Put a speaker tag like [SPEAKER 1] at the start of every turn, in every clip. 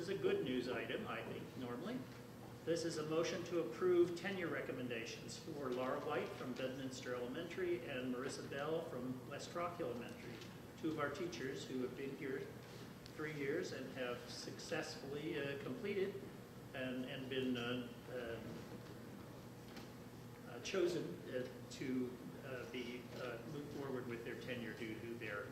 [SPEAKER 1] is a good news item, I think, normally. This is a motion to approve tenure recommendations for Laura White from Bedminster Elementary and Marissa Bell from West Rock Elementary, two of our teachers who have been here 3 years and have successfully completed and been chosen to move forward with their tenure due to their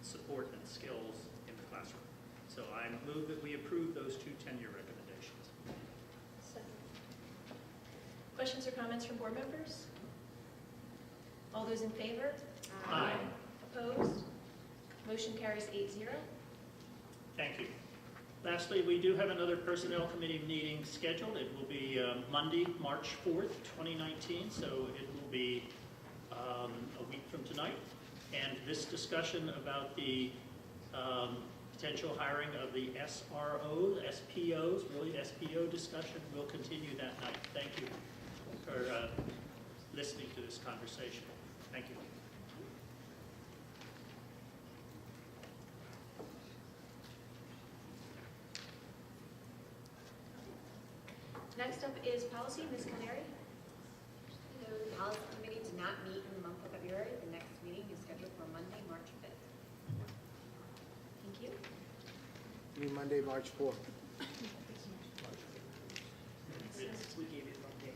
[SPEAKER 1] support and skills in the classroom. So I move that we approve those two tenure recommendations.
[SPEAKER 2] Second. Questions or comments from board members? All those in favor?
[SPEAKER 1] Aye.
[SPEAKER 2] Opposed? Motion carries 8-0.
[SPEAKER 1] Thank you. Lastly, we do have another Personnel Committee meeting scheduled. It will be Monday, March 4th, 2019, so it will be a week from tonight. And this discussion about the potential hiring of the SRO, SPOs, really SPO discussion will continue that night. Thank you for listening to this conversation. Thank you.
[SPEAKER 2] Next up is policy. Ms. Canary.
[SPEAKER 3] The policy committee did not meet in the month of February. The next meeting is scheduled for Monday, March 5th.
[SPEAKER 2] Thank you.
[SPEAKER 4] You mean Monday, March 4th?
[SPEAKER 1] We gave you one day.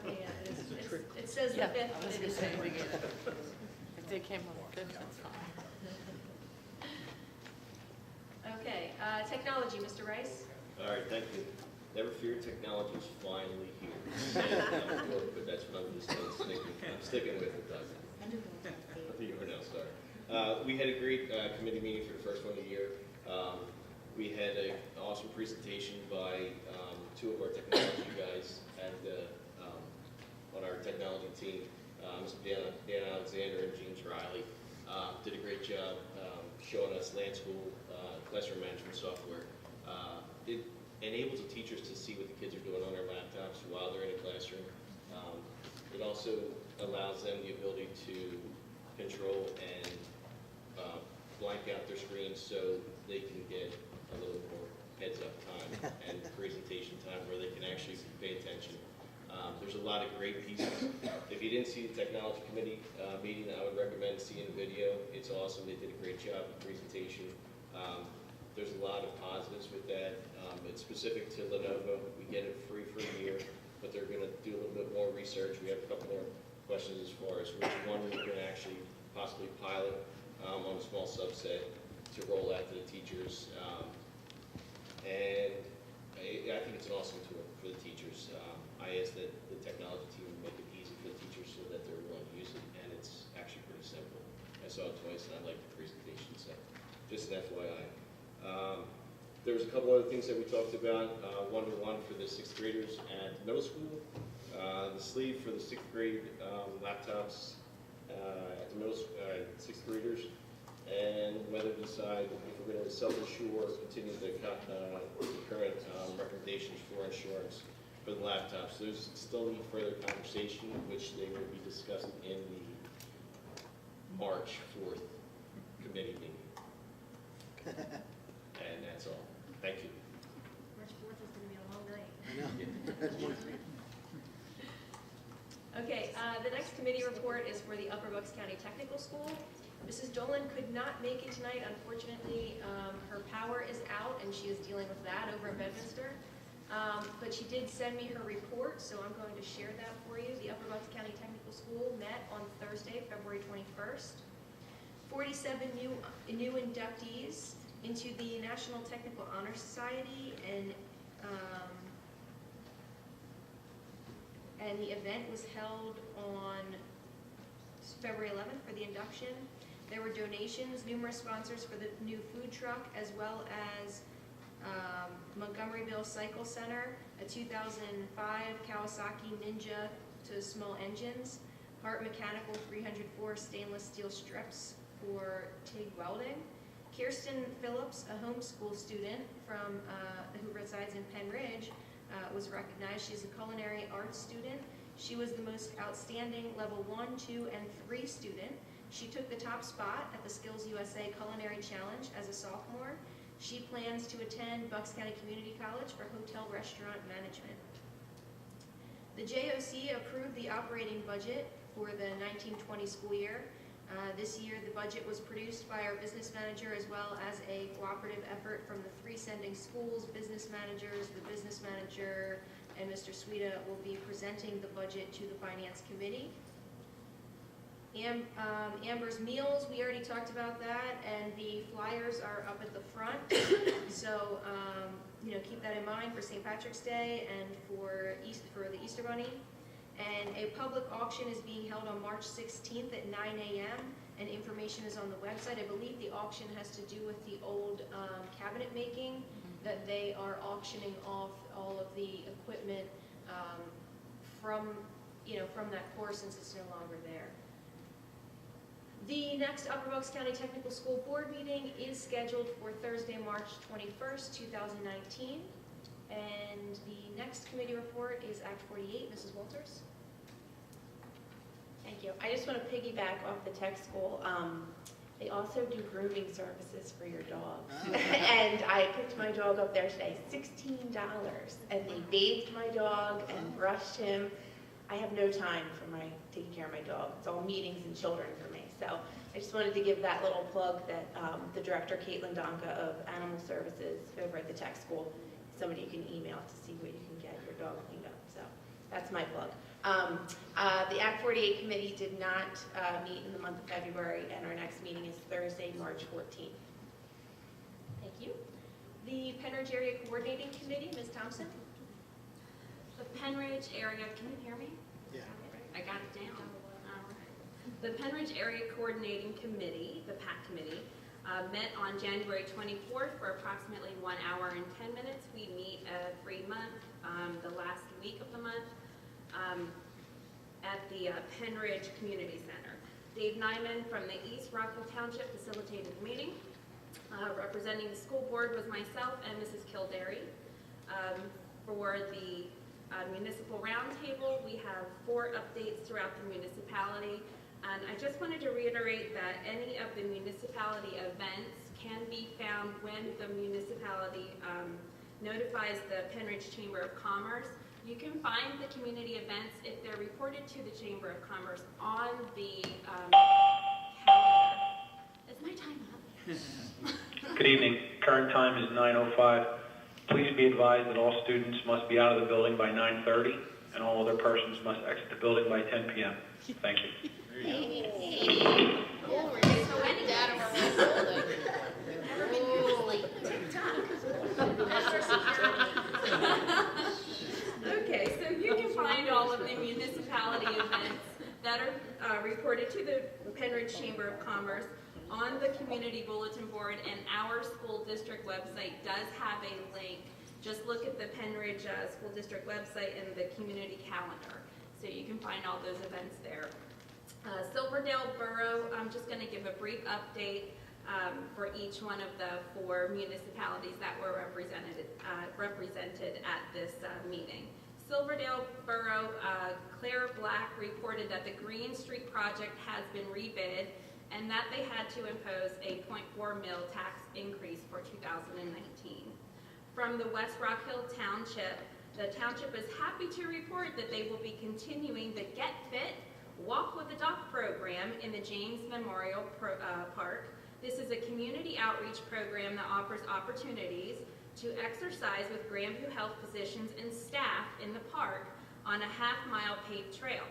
[SPEAKER 2] Yeah, it says the 5th, but it is the 4th.
[SPEAKER 5] If they came up with 5th, that's fine.
[SPEAKER 2] Okay, technology, Mr. Rice.
[SPEAKER 6] All right, thank you. Never fear, technology is finally here. But that's what I'm just sticking with it, Doug. The Yarnell, sorry. We had a great committee meeting for the first one of the year. We had an awesome presentation by two of our technology guys on our technology team, Mr. Dan Alexander and James Riley. Did a great job showing us Land School classroom management software. It enables the teachers to see what the kids are doing on their laptops while they're in a classroom. It also allows them the ability to control and blank out their screens so they can get a little more heads-up time and presentation time where they can actually pay attention. There's a lot of great pieces. If you didn't see the technology committee meeting, I would recommend seeing the video. It's awesome. They did a great job with the presentation. There's a lot of positives with that. It's specific to Lenovo. We get it free for a year, but they're going to do a little bit more research. We have a couple more questions as far as which one we can actually possibly pilot on a small subset to roll out to the teachers. And I think it's an awesome tool for the teachers. I asked that the technology team make it easy for the teachers so that they're willing to use it, and it's actually pretty simple. I saw it twice, and I liked the presentation, so just an FYI. There was a couple other things that we talked about. One-to-one for the 6th graders at middle school. The sleeve for the 6th grade laptops at the middle 6th graders, and whether to decide if we're going to self-insure or continue the current recommendations for insurance for the laptops. Those still need further conversation, which they will be discussed in the March 4th committee meeting. And that's all. Thank you.
[SPEAKER 2] March 4th is going to be a long night.
[SPEAKER 4] I know.
[SPEAKER 2] Okay, the next committee report is for the Upper Bucks County Technical School. Mrs. Dolan could not make it tonight. Unfortunately, her power is out and she is dealing with that over in Bedminster. But she did send me her report, so I'm going to share that for you. The Upper Bucks County Technical School met on Thursday, February 21st. 47 new inductees into the National Technical Honor Society, and the event was held on February 11th for the induction. There were donations, numerous sponsors for the new food truck, as well as Montgomeryville Cycle Center, a 2005 Kawasaki Ninja to small engines, Hart Mechanical 304 stainless steel strips for TIG welding. Kirsten Phillips, a homeschool student from who resides in Penn Ridge, was recognized. She's a culinary arts student. She was the most outstanding level 1, 2, and 3 student. She took the top spot at the Skills USA Culinary Challenge as a sophomore. She plans to attend Bucks County Community College for Hotel Restaurant Management. The JOC approved the operating budget for the 1920 school year. This year, the budget was produced by our business manager as well as a cooperative effort from the 3 sending schools, business managers, the business manager, and Mr. Suida will be presenting the budget to the Finance Committee. Amber's Meals, we already talked about that, and the flyers are up at the front. So, keep that in mind for St. Patrick's Day and for the Easter Bunny. And a public auction is being held on March 16th at 9 a.m. and information is on the website. I believe the auction has to do with the old cabinet making, that they are auctioning off all of the equipment from that course since it's no longer there. The next Upper Bucks County Technical School Board meeting is scheduled for Thursday, March 21st, 2019. And the next committee report is Act 48. Mrs. Walters.
[SPEAKER 5] Thank you. I just want to piggyback off the tech school. They also do grooming services for your dogs. And I picked my dog up there today, $16. And they bathed my dog and brushed him. I have no time for taking care of my dog. It's all meetings and children for me. So I just wanted to give that little plug that the director, Caitlin Donka of Animal Services over at the tech school, somebody you can email to see what you can get your dog cleaned up. So that's my plug. The Act 48 committee did not meet in the month of February, and our next meeting is Thursday, March 14th.
[SPEAKER 2] Thank you. The Penridge Area Coordinating Committee, Ms. Thompson.
[SPEAKER 7] The Penridge Area, can you hear me?
[SPEAKER 4] Yeah.
[SPEAKER 7] I got it down. The Penridge Area Coordinating Committee, the PAC Committee, met on January 24th for approximately 1 hour and 10 minutes. We meet every month, the last week of the month, at the Penridge Community Center. Dave Nyman from the East Rockville Township facilitated the meeting. Representing the school board was myself and Mrs. Kildare. For the municipal roundtable, we have 4 updates throughout the municipality. And I just wanted to reiterate that any of the municipality events can be found when the municipality notifies the Penridge Chamber of Commerce. You can find the community events if they're reported to the Chamber of Commerce on the calendar. Is my time up?
[SPEAKER 8] Good evening. Current time is 9:05. Please be advised that all students must be out of the building by 9:30 and all other persons must exit the building by 10 p.m. Thank you.
[SPEAKER 7] Okay, so you can find all of the municipality events that are reported to the Penridge Chamber of Commerce on the community bulletin board, and our school district website does have a link. Just look at the Penridge School District website and the community calendar. So you can find all those events there. Silverdale Borough, I'm just going to give a brief update for each one of the 4 municipalities that were represented at this meeting. Silverdale Borough, Claire Black reported that the Green Street project has been rebid and that they had to impose a 0.4 mil tax increase for 2019. From the West Rock Hill Township, the township is happy to report that they will be continuing the Get Fit Walk with the Doc program in the James Memorial Park. This is a community outreach program that offers opportunities to exercise with Grandview Health physicians and staff in the park on a half-mile paved trail.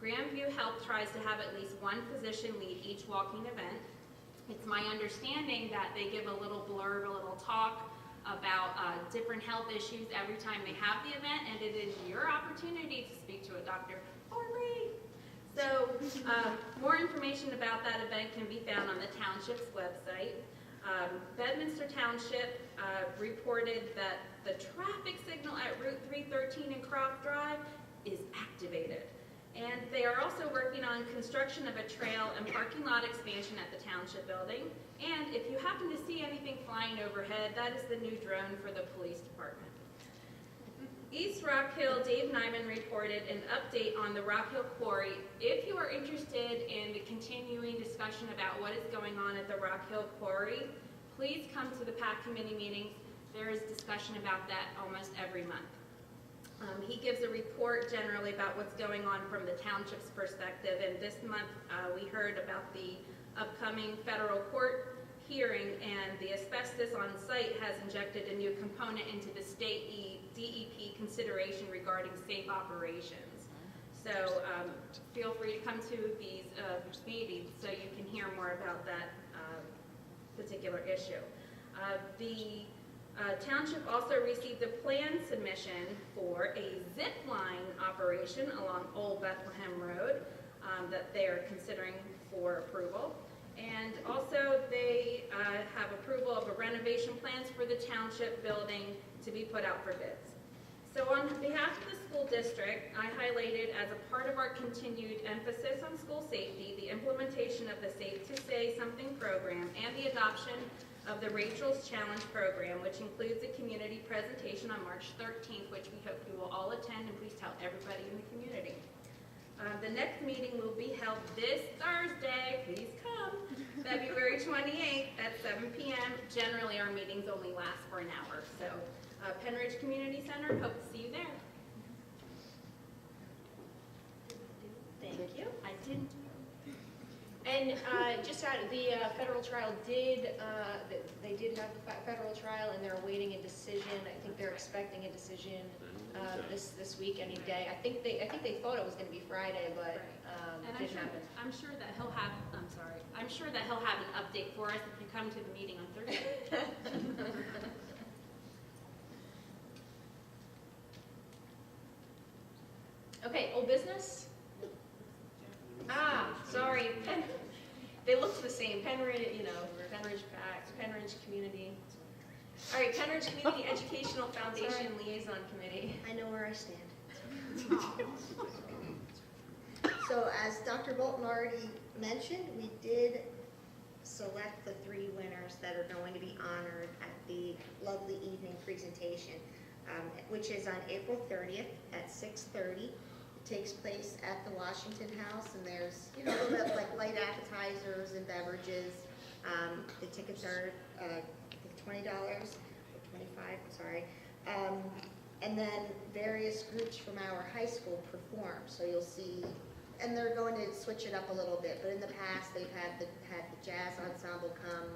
[SPEAKER 7] Grandview Health tries to have at least one physician lead each walking event. It's my understanding that they give a little blurb, a little talk about different health issues every time they have the event, and it is your opportunity to speak to a doctor for free. So more information about that event can be found on the township's website. Bedminster Township reported that the traffic signal at Route 313 and Croft Drive is activated. And they are also working on construction of a trail and parking lot expansion at the township building. And if you happen to see anything flying overhead, that is the new drone for the police department. East Rock Hill, Dave Nyman reported an update on the Rock Hill Quarry. If you are interested in the continuing discussion about what is going on at the Rock Hill Quarry, Please come to the PAC committee meetings. There is discussion about that almost every month. He gives a report generally about what's going on from the township's perspective, and this month we heard about the upcoming federal court hearing, and the asbestos on site has injected a new component into the state DEP consideration regarding safe operations. So feel free to come to these meetings so you can hear more about that particular issue. The township also received a plan submission for a zip line operation along Old Bethlehem Road that they are considering for approval. And also they have approval of a renovation plans for the township building to be put out for bids. So on behalf of the school district, I highlighted as a part of our continued emphasis on school safety, the implementation of the Safe to Say Something program and the adoption of the Rachel's Challenge program, which includes a community presentation on March 13th, which we hope you will all attend, and please tell everybody in the community. The next meeting will be held this Thursday, please come, February 28th at 7 p.m. Generally, our meetings only last for an hour, so Penridge Community Center, hope to see you there.
[SPEAKER 2] Thank you. I didn't. And just out of the federal trial they did have the federal trial, and they're awaiting a decision. I think they're expecting a decision this week, any day. I think they thought it was going to be Friday, but
[SPEAKER 7] And
[SPEAKER 2] it didn't happen.
[SPEAKER 7] I'm sure that he'll have an update for us if you come to the meeting on Thursday.
[SPEAKER 2] Okay, old business? Sorry. They look the same. Penridge, Penridge PAC, Penridge Community. All right, Penridge Community Educational Foundation Liaison Committee.
[SPEAKER 9] I know where I stand. So as Dr. Bolton already mentioned, we did select the 3 winners that are going to be honored at the lovely evening presentation, which is on April 30th at 6:30. It takes place at the Washington House, and there's a little bit like light appetizers and beverages. The tickets are $20 or $25, sorry. And then various groups from our high school perform. So you'll see, and they're going to switch it up a little bit, but in the past they've had the jazz ensemble come,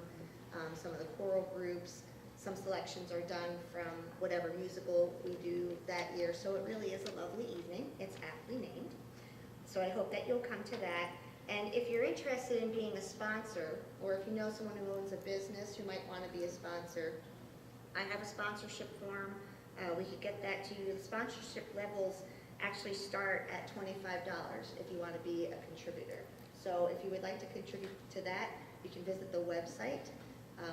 [SPEAKER 9] some of the choral groups. Some selections are done from whatever musical we do that year. So it really is a lovely evening. It's aptly named. So I hope that you'll come to that. And if you're interested in being a sponsor, or if you know someone who owns a business who might want to be a sponsor, I have a sponsorship form. We could get that to you. The sponsorship levels actually start at $25 if you want to be a contributor. So if you would like to contribute to that, you can visit the website,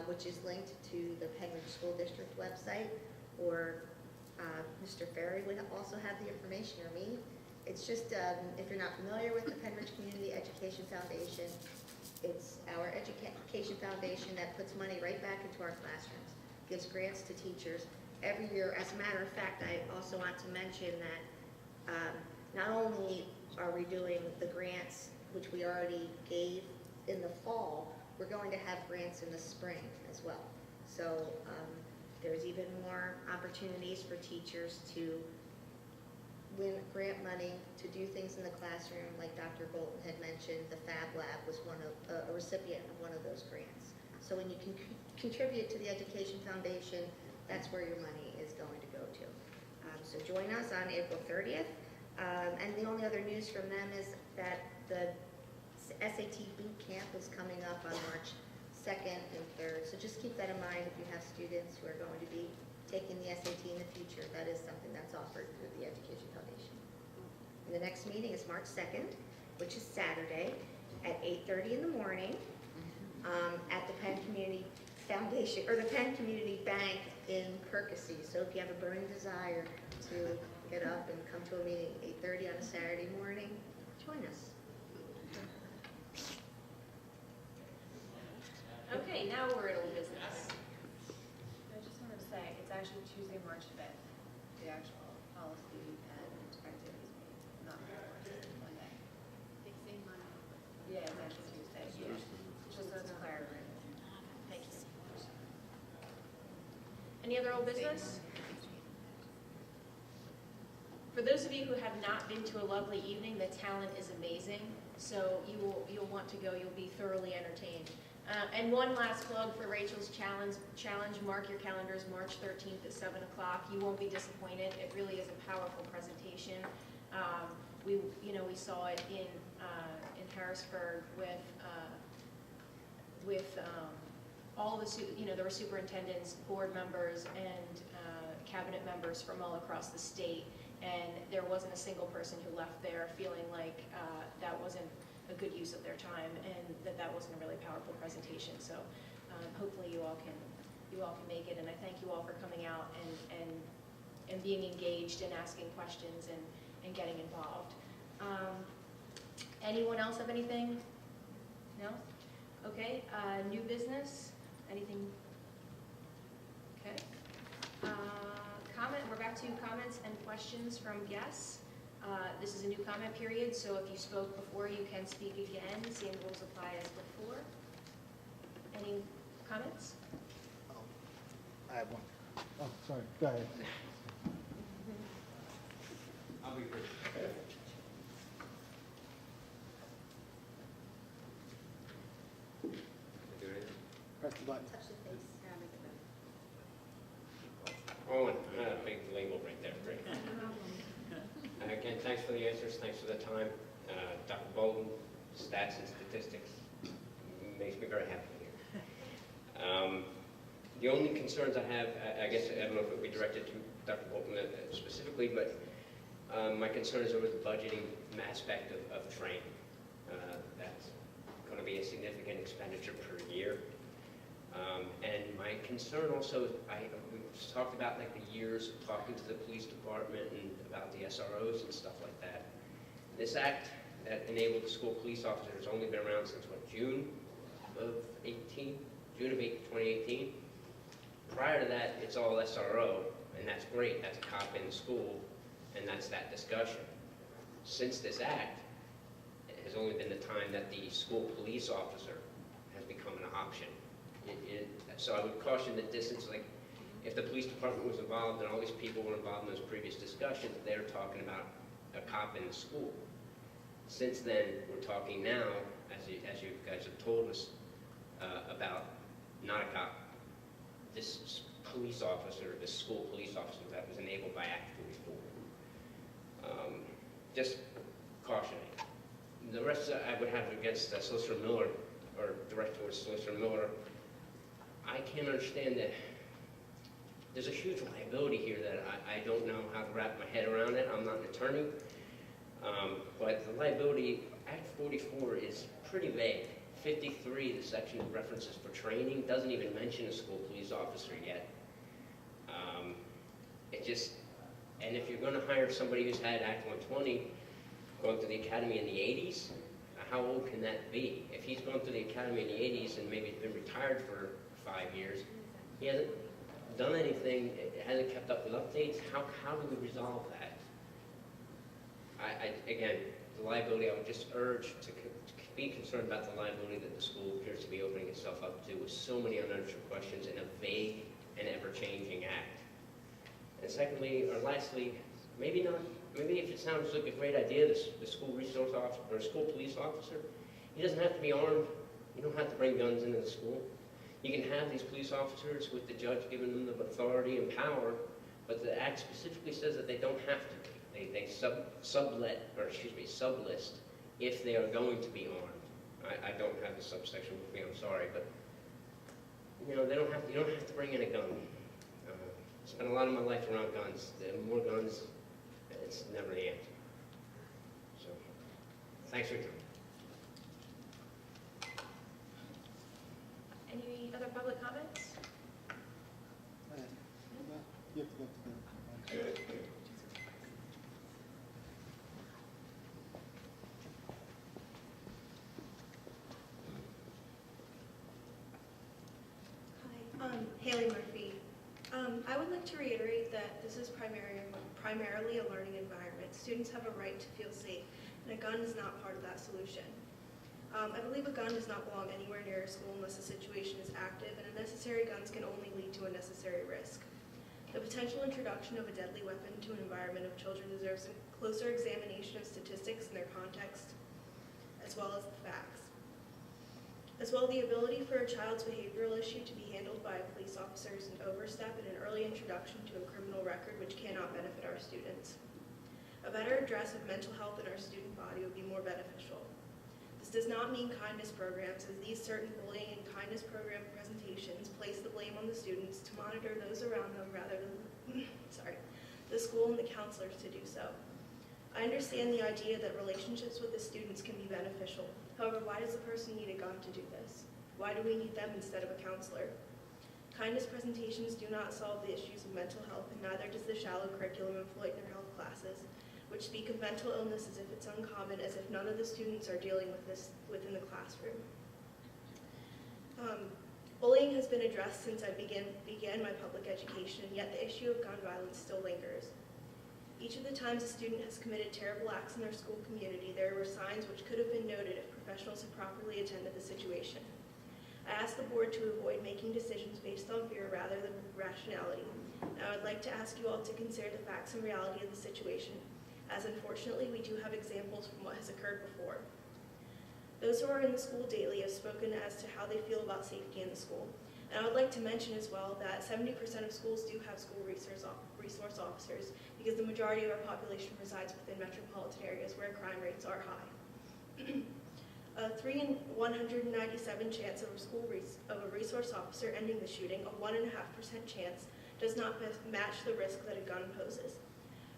[SPEAKER 9] which is linked to the Penridge School District website, or Mr. Ferry would also have the information, or me. It's just, if you're not familiar with the Penridge Community Education Foundation, it's our education foundation that puts money right back into our classrooms, gives grants to teachers every year. As a matter of fact, I also want to mention that not only are we doing the grants, which we already gave in the fall, we're going to have grants in the spring as well. So there's even more opportunities for teachers to win grant money to do things in the classroom, like Dr. Bolton had mentioned. The Fab Lab was a recipient of one of those grants. So when you can contribute to the Education Foundation, that's where your money is going to go to. So join us on April 30th. And the only other news from them is that the SAT boot camp is coming up on March 2nd and 3rd. So just keep that in mind if you have students who are going to be taking the SAT in the future. That is something that's offered through the Education Foundation. And the next meeting is March 2nd, which is Saturday at 8:30 in the morning at the Penn Community Foundation, or the Penn Community Bank in Percy. So if you have a burning desire to get up and come to a meeting at 8:30 on a Saturday morning, join us.
[SPEAKER 2] Okay, now we're at old business.
[SPEAKER 3] I just wanted to say, it's actually Tuesday, March 5th, the actual policy and activities meeting, not Monday.
[SPEAKER 2] They say Monday.
[SPEAKER 3] Yeah, it's actually Tuesday. Yeah. Just so it's clear.
[SPEAKER 2] Thank you. Any other old business? For those of you who have not been to a lovely evening, the talent is amazing, so you'll want to go. You'll be thoroughly entertained. And one last plug for Rachel's challenge. Mark your calendars, March 13th at 7 o'clock. You won't be disappointed. It really is a powerful presentation. We saw it in Harrisburg with all the there were superintendents, board members, and cabinet members from all across the state. And there wasn't a single person who left there feeling like that wasn't a good use of their time, and that wasn't a really powerful presentation. So hopefully you all can make it, and I thank you all for coming out and being engaged and asking questions and getting involved. Anyone else have anything? No? Okay. New business? Anything? Okay. Comment. We're back to comments and questions from guests. This is a new comment period, so if you spoke before, you can speak again. Same rules apply as before. Any comments?
[SPEAKER 4] Oh, I have one. Oh, sorry, go ahead.
[SPEAKER 6] I'll be brief.
[SPEAKER 4] Press the button.
[SPEAKER 3] Touch the face. Yeah, make it better.
[SPEAKER 10] Owen, big label right there, great. Again, thanks for the answers, thanks for the time. Dr. Bolton, stats and statistics, makes me very happy here. The only concerns I have, I guess, I don't know if it would be directed to Dr. Bolton specifically, but my concern is over the budgeting aspect of training. That's going to be a significant expenditure per year. And my concern also, we've talked about like the years of talking to the police department and about the SROs and stuff like that. This act that enabled the school police officer has only been around since what, June of 2018? Prior to that, it's all SRO, and that's great. That's a cop in the school, and that's that discussion. Since this act, it has only been the time that the school police officer has become an option. So I would caution that distance, like if the police department was involved and all these people were involved in those previous discussions, they're talking about a cop in the school. Since then, we're talking now, as you guys have told us, about not a cop, this police officer, this school police officer that was enabled by Act 44. Just cautioning. The rest I would have against Solicitor Miller, or direct towards Solicitor Miller, I can't understand that there's a huge liability here that I don't know how to wrap my head around it. I'm not an attorney, but the liability, Act 44 is pretty vague. 53, the section of references for training, doesn't even mention a school police officer yet. And if you're going to hire somebody who's had Act 120, going through the academy in the 80s, how old can that be? If he's gone through the academy in the 80s and maybe been retired for 5 years, he hasn't done anything, hasn't kept up with updates, how do we resolve that? Again, the liability, I would just urge to be concerned about the liability that the school appears to be opening itself up to with so many unanswered questions in a vague and ever-changing act. And secondly, or lastly, maybe if it sounds like a great idea, the school resource officer or school police officer, he doesn't have to be armed. You don't have to bring guns into the school. You can have these police officers with the judge giving them the authority and power, but the act specifically says that they don't have to be. They sublist if they are going to be armed. I don't have the subsection with me, I'm sorry, but you don't have to bring in a gun. I spent a lot of my life around guns. The more guns, it's never the answer. So, thanks for your time.
[SPEAKER 2] Any other public comments?
[SPEAKER 4] You have to go to the...
[SPEAKER 11] Hi, Haley Murphy. I would like to reiterate that this is primarily a learning environment. Students have a right to feel safe, and a gun is not part of that solution. I believe a gun does not belong anywhere near a school unless the situation is active, and unnecessary guns can only lead to unnecessary risk. The potential introduction of a deadly weapon to an environment of children deserves a closer examination of statistics and their context, as well as the facts. As well, the ability for a child's behavioral issue to be handled by a police officer is an overstep and an early introduction to a criminal record which cannot benefit our students. A better address of mental health in our student body would be more beneficial. This does not mean kindness programs, as these certain bullying and kindness program presentations place the blame on the students to monitor those around them rather than the school and the counselors to do so. I understand the idea that relationships with the students can be beneficial. However, why does a person need a gun to do this? Why do we need them instead of a counselor? Kindness presentations do not solve the issues of mental health, and neither does the shallow curriculum employed in their health classes, which speak of mental illness as if it's uncommon, as if none of the students are dealing with this within the classroom. Bullying has been addressed since I began my public education, and yet the issue of gun violence still lingers. Each of the times a student has committed terrible acts in their school community, there were signs which could have been noted if professionals had properly attended the situation. I ask the board to avoid making decisions based on fear rather than rationality. And I would like to ask you all to consider the facts and reality of the situation, as unfortunately we do have examples from what has occurred before. Those who are in the school daily have spoken as to how they feel about safety in the school. And I would like to mention as well that 70% of schools do have school resource officers, because the majority of our population resides within metropolitan areas where crime rates are high. A 3 in 197 chance of a resource officer ending the shooting, a 1.5% chance, does not match the risk that a gun poses.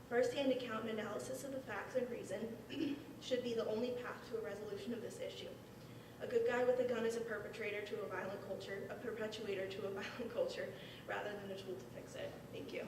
[SPEAKER 11] First-hand account and analysis of the facts and reason should be the only path to a resolution of this issue. A good guy with a gun is a perpetrator to a violent culture, a perpetuator to a violent culture, rather than a tool to fix it. Thank you.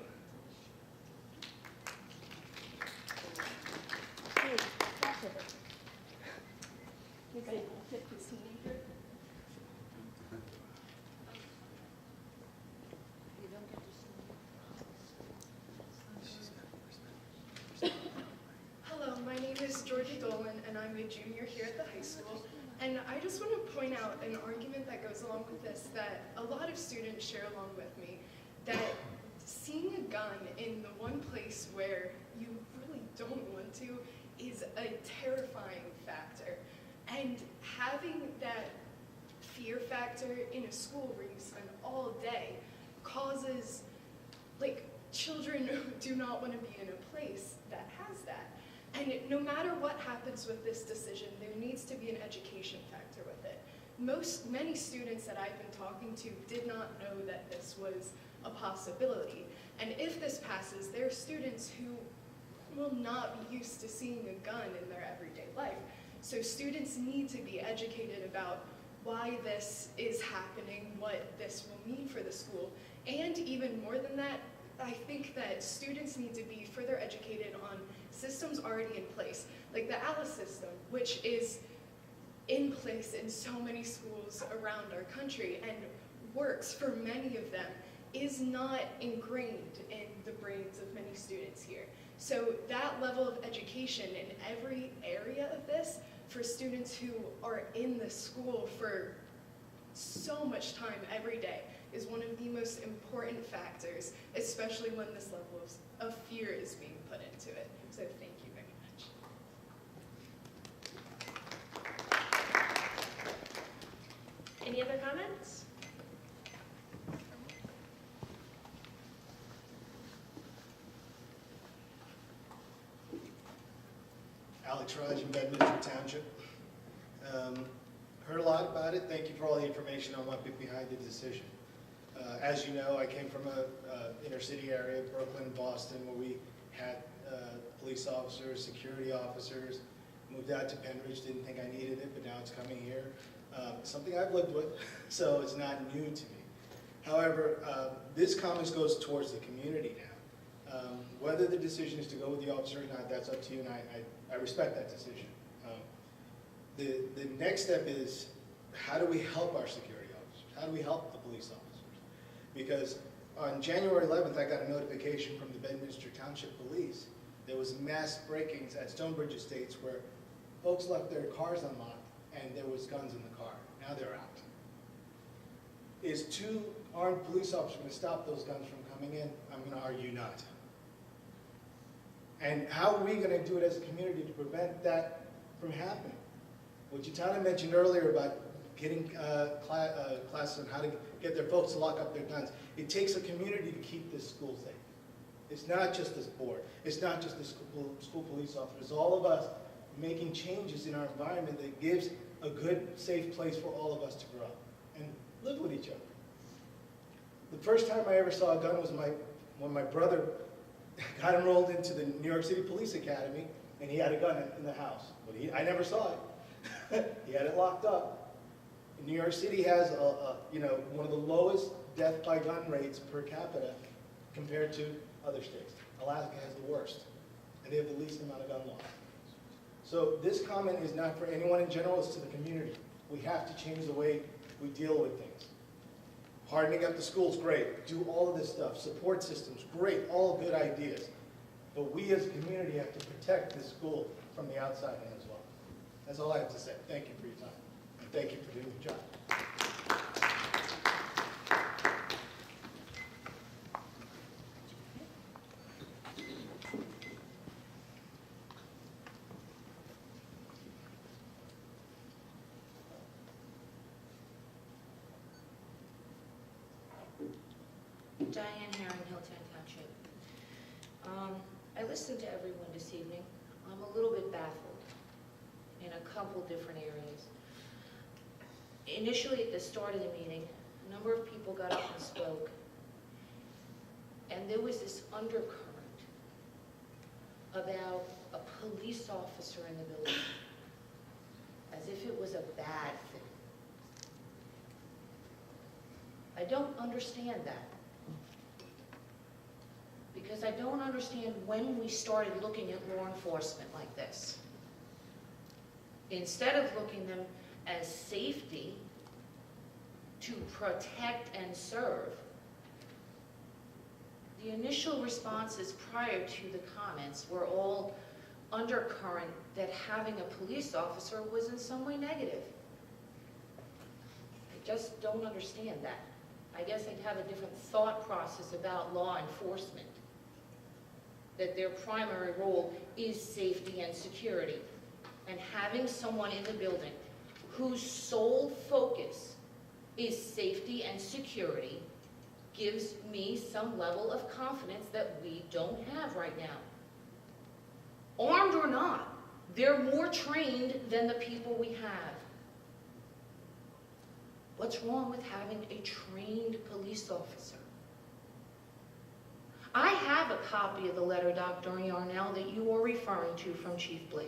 [SPEAKER 11] Hello, my name is Georgia Dolan, and I'm a junior here at the high school. And I just want to point out an argument that goes along with this that a lot of students share along with me, that seeing a gun in the one place where you really don't want to is a terrifying factor. And having that fear factor in a school where you spend all day causes, children who do not want to be in a place that has that. And no matter what happens with this decision, there needs to be an education factor with it. Many students that I've been talking to did not know that this was a possibility. And if this passes, there are students who will not be used to seeing a gun in their everyday life. So students need to be educated about why this is happening, what this will mean for the school. And even more than that, I think that students need to be further educated on systems already in place, like the ALICE system, which is in place in so many schools around our country and works for many of them, is not ingrained in the brains of many students here. So that level of education in every area of this for students who are in the school for so much time every day is one of the most important factors, especially when this level of fear is being put into it. So thank you very much.
[SPEAKER 2] Any other comments?
[SPEAKER 12] Alex Raj in Bedminster Township. Heard a lot about it. Thank you for all the information on what went behind the decision. As you know, I came from a inner city area, Brooklyn, Boston, where we had police officers, security officers. Moved out to Penridge, didn't think I needed it, but now it's coming here. Something I've lived with, so it's not new to me. However, this comment goes towards the community now. Whether the decision is to go with the officer or not, that's up to you, and I respect that decision. The next step is, how do we help our security officers? How do we help the police officers? Because on January 11th, I got a notification from the Bedminster Township Police. There was mass break-ins at Stonebridge Estates where folks left their cars unlocked and there was guns in the car. Now they're out. Is too armed police officer going to stop those guns from coming in? I'm going to argue not. And how are we going to do it as a community to prevent that from happening? What Jatana mentioned earlier about getting classes on how to get their folks to lock up their guns. It takes a community to keep this school safe. It's not just this board. It's not just the school police officers. It's all of us making changes in our environment that gives a good, safe place for all of us to grow and live with each other. The first time I ever saw a gun was when my brother got enrolled into the New York City Police Academy, and he had a gun in the house. But I never saw it. He had it locked up. And New York City has one of the lowest death by gun rates per capita compared to other states. Alaska has the worst, and they have the least amount of gun laws. So this comment is not for anyone in general, it's to the community. We have to change the way we deal with things. Hardening up the schools, great. Do all of this stuff. Support systems, great. All good ideas. But we as a community have to protect this school from the outside in as well. That's all I have to say. Thank you for your time. And thank you for doing your job.
[SPEAKER 13] Diane Herring, Hilltown Township. I listened to everyone this evening. I'm a little bit baffled in a couple different areas. Initially, at the start of the meeting, a number of people got up and spoke, and there was this undercurrent about a police officer in the building, as if it was a bad thing. I don't understand that. Because I don't understand when we started looking at law enforcement like this. Instead of looking them as safety to protect and serve, the initial responses prior to the comments were all undercurrent that having a police officer was in some way negative. I just don't understand that. I guess I'd have a different thought process about law enforcement. That their primary role is safety and security. And having someone in the building whose sole focus is safety and security gives me some level of confidence that we don't have right now. Armed or not, they're more trained than the people we have. What's wrong with having a trained police officer? I have a copy of the letter, Dr. Yarnell, that you are referring to from Chief Blake.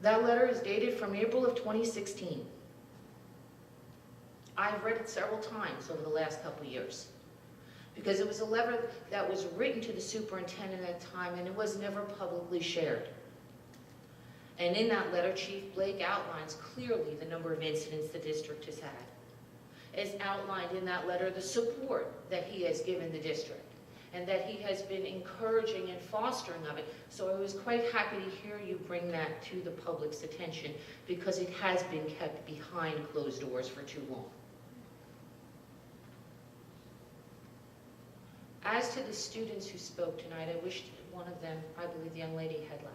[SPEAKER 13] That letter is dated from April of 2016. I've read it several times over the last couple of years because it was a letter that was written to the superintendent at the time and it was never publicly shared. And in that letter, Chief Blake outlines clearly the number of incidents the district has had. As outlined in that letter, the support that he has given the district and that he has been encouraging and fostering of it. So I was quite happy to hear you bring that to the public's attention because it has been kept behind closed doors for too long. As to the students who spoke tonight, I wished one of them, I believe the young lady, had left.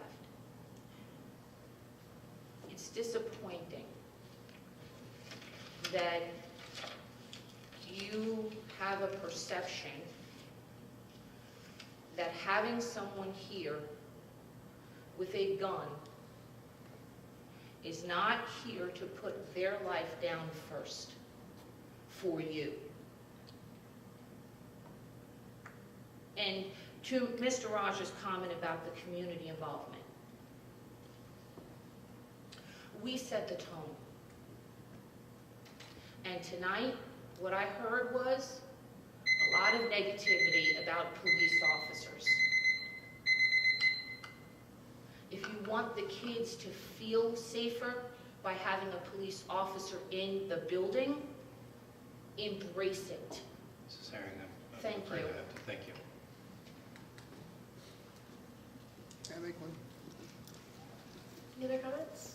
[SPEAKER 13] It's disappointing that you have a perception that having someone here with a gun is not here to put their life down first for you. And to Mr. Raj's comment about the community involvement, we set the tone. And tonight, what I heard was a lot of negativity about police officers. If you want the kids to feel safer by having a police officer in the building, embrace it.
[SPEAKER 14] Mrs. Herring, I'm
[SPEAKER 13] Thank
[SPEAKER 14] afraid
[SPEAKER 13] you.
[SPEAKER 14] I have to thank you.
[SPEAKER 4] Can I make one?
[SPEAKER 2] Any other comments?